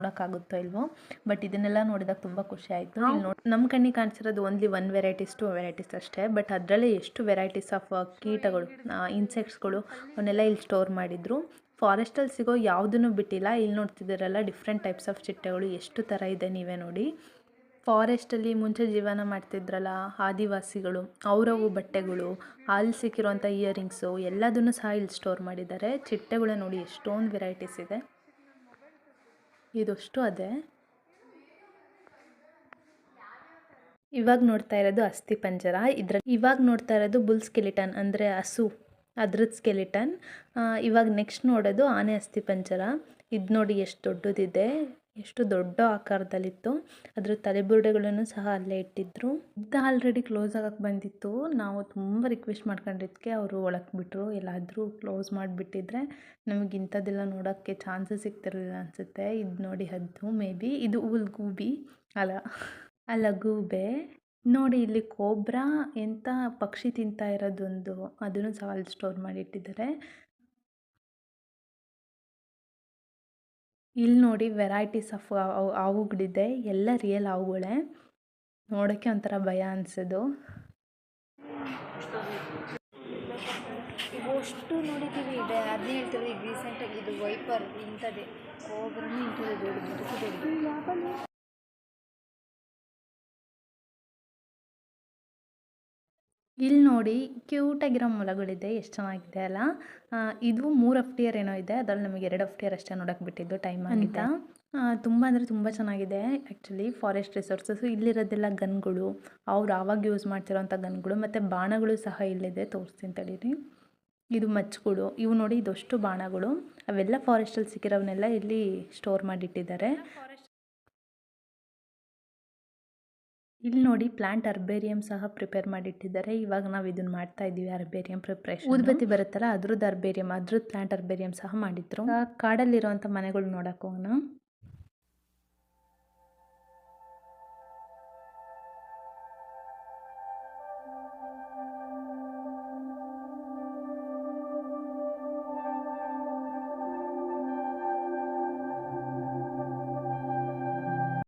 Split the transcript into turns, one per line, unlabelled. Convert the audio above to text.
ನೋಡೋಕ್ಕಾಗುತ್ತೋ ಇಲ್ವೋ, ಬಟ್ ಇದನ್ನೆಲ್ಲ ನೋಡಿದಾಗ ತುಂಬ ಖುಷಿ ಆಯಿತು. ಇಲ್ಲಿ ನಮ್ಮ ಕಣ್ಣಿಗೆ ಕಾಣಿಸಿರೋದು ಓನ್ಲಿ 1 ವೆರೈಟೀಸ್ 2 ವೆರೈಟೀಸ್ ಅಷ್ಟೇ, ಬಟ್ ಅದರಲ್ಲೇ ಎಷ್ಟು ವೆರೈಟೀಸ್ ಆಫ್ ಕೀಟಗಳು, ಇನ್ಸೆಕ್ಟ್ಸ್ಗಳು ಅವನ್ನೆಲ್ಲ ಇಲ್ಲಿ ಸ್ಟೋರ್ ಮಾಡಿದರು. ಫಾರೆಸ್ಟಲ್ಲಿ ಸಿಗೋ ಯಾವುದನ್ನು ಬಿಟ್ಟಿಲ್ಲ. ಇಲ್ಲಿ ನೋಡ್ತಿದ್ದೀರಲ್ಲ ಡಿಫ್ರೆಂಟ್ ಟೈಪ್ಸ್ ಆಫ್ ಚಿಟ್ಟೆಗಳು ಎಷ್ಟು ಥರ ಇದೆ ನೀವೇ ನೋಡಿ. ಫಾರೆಸ್ಟಲ್ಲಿ ಮುಂಚೆ ಜೀವನ ಮಾಡ್ತಿದ್ರಲ್ಲ ಆದಿವಾಸಿಗಳು, ಅವರವು ಬಟ್ಟೆಗಳು, ಅಲ್ಲಿ ಸಿಕ್ಕಿರುವಂಥ ಇಯರಿಂಗ್ಸು ಎಲ್ಲದನ್ನು ಸಹ ಇಲ್ಲಿ ಸ್ಟೋರ್ ಮಾಡಿದ್ದಾರೆ. ಚಿಟ್ಟೆಗಳೇ ನೋಡಿ ಎಷ್ಟೊಂದು ವೆರೈಟೀಸ್ ಇದೆ. ಇದಷ್ಟು ಅದೇ. ಇವಾಗ ನೋಡ್ತಾ ಇರೋದು ಅಸ್ಥಿ ಪಂಜರ. ಇವಾಗ ನೋಡ್ತಾ ಇರೋದು ಬುಲ್ ಸ್ಕೆಲಿಟನ್ ಅಂದರೆ ಹಸು, ಅದ್ರದ್ದು ಸ್ಕೆಲಿಟನ್. ಇವಾಗ ನೆಕ್ಸ್ಟ್ ನೋಡೋದು ಆನೆ ಅಸ್ಥಿ ಪಂಜರ. ಇದು ನೋಡಿ ಎಷ್ಟು ದೊಡ್ಡದಿದೆ, ಎಷ್ಟು ದೊಡ್ಡ ಆಕಾರದಲ್ಲಿತ್ತು. ಅದ್ರ ತಲೆಬುರುಡೆಗಳನ್ನು ಸಹ ಅಲ್ಲೇ ಇಟ್ಟಿದ್ರು. ಇದು ಆಲ್ರೆಡಿ ಕ್ಲೋಸ್ ಆಗಕ್ಕೆ ಬಂದಿತ್ತು. ನಾವು ತುಂಬ ರಿಕ್ವೆಸ್ಟ್ ಮಾಡ್ಕೊಂಡಿದ್ದಕ್ಕೆ ಅವರು ಒಳಗೆ ಬಿಟ್ಟರು. ಎಲ್ಲಾದರೂ ಕ್ಲೋಸ್ ಮಾಡಿಬಿಟ್ಟಿದ್ರೆ ನಮಗೆ ಇಂಥದ್ದೆಲ್ಲ ನೋಡೋಕ್ಕೆ ಚಾನ್ಸಸ್ ಸಿಗ್ತಿರಲಿಲ್ಲ ಅನಿಸುತ್ತೆ. ಇದು ನೋಡಿ ಹದ್ದು, ಮೇ ಬಿ ಇದು ಗೂಬಿ ಅಲ್ಲ ಗೂಬೆ ನೋಡಿ. ಇಲ್ಲಿ ಕೋಬ್ರಾ ಎಂಥ ಪಕ್ಷಿ ತಿಂತಾ ಇರೋದೊಂದು, ಅದನ್ನು ಸಹ ಅಲ್ಲಿ ಸ್ಟೋರ್ ಮಾಡಿಟ್ಟಿದ್ದಾರೆ. ಇಲ್ಲಿ ನೋಡಿ ವೆರೈಟೀಸ್ ಆಫ್ ಹಾವುಗಳಿದೆ, ಎಲ್ಲ ರಿಯಲ್ ಹಾವುಗಳೇ. ನೋಡೋಕ್ಕೆ ಒಂಥರ ಭಯ ಅನಿಸೋದು.
ಇವಷ್ಟು ನೋಡಿದ್ದೀವಿ ಇದೆ, ಅದನ್ನೇ ಹೇಳ್ತೀವಿ. ಈಗ ರೀಸೆಂಟಾಗಿ ಇದು ವೈಪರ್ ಇಂಥದ್ದೇ, ಕೋಬ್ರನೂ ಇಂಥದ್ದು ದೊಡ್ಡದು.
ಇಲ್ಲಿ ನೋಡಿ ಕ್ಯೂಟಾಗಿರೋ ಮೊಲಗಳಿದೆ, ಎಷ್ಟು ಚೆನ್ನಾಗಿದೆ ಅಲ್ಲ. ಇದು 3 ಅಫ್ಟಿಯರ್ ಏನೋ ಇದೆ, ಅದರಲ್ಲಿ ನಮಗೆ 2 ಅಫ್ಟಿಯರ್ ಅಷ್ಟೇ ನೋಡೋಕೆ ಬಿಟ್ಟಿದ್ದು ಟೈಮ್ ಅಂತ. ತುಂಬ ಅಂದರೆ ತುಂಬ ಚೆನ್ನಾಗಿದೆ ಆ್ಯಕ್ಚುಲಿ ಫಾರೆಸ್ಟ್ ರಿಸೋರ್ಸಸ್ಸು. ಇಲ್ಲಿರೋದೆಲ್ಲ ಗನ್ಗಳು, ಅವ್ರು ಆವಾಗ ಯೂಸ್ ಮಾಡ್ತಿರೋಂಥ ಗನ್ಗಳು, ಮತ್ತು ಬಾಣಗಳು ಸಹ ಇಲ್ಲಿದೆ. ತೋರಿಸ್ತೀನಿ ತಡೀರಿ. ಇದು ಮಚ್ಚುಗಳು, ಇವು ನೋಡಿ ಇದಷ್ಟು ಬಾಣಗಳು. ಅವೆಲ್ಲ ಫಾರೆಸ್ಟಲ್ಲಿ ಸಿಕ್ಕಿರೋವನ್ನೆಲ್ಲ ಇಲ್ಲಿ ಸ್ಟೋರ್ ಮಾಡಿಟ್ಟಿದ್ದಾರೆ. ಇಲ್ಲಿ ನೋಡಿ ಪ್ಲಾಂಟ್ ಅರ್ಬೇರಿಯಂ ಸಹ ಪ್ರಿಪೇರ್ ಮಾಡಿಟ್ಟಿದ್ದಾರೆ. ಇವಾಗ ನಾವು ಇದನ್ನು ಮಾಡ್ತಾ ಇದ್ದೀವಿ, ಅರ್ಬೇರಿಯಂ ಪ್ರಿಪ್ರೇಷನ್. ಊದುಬತ್ತಿ ಬರುತ್ತಲ್ಲ ಅದ್ರದ್ದು ಅರ್ಬೇರಿಯಂ, ಅದ್ರದ್ದು ಪ್ಲಾಂಟ್ ಅರ್ಬೇರಿಯಂ ಸಹ ಮಾಡಿದ್ರು. ಕಾಡಲ್ಲಿರುವಂಥ ಮನೆಗಳು ನೋಡಕ್ಕೆ ಹೋಗೋಣ.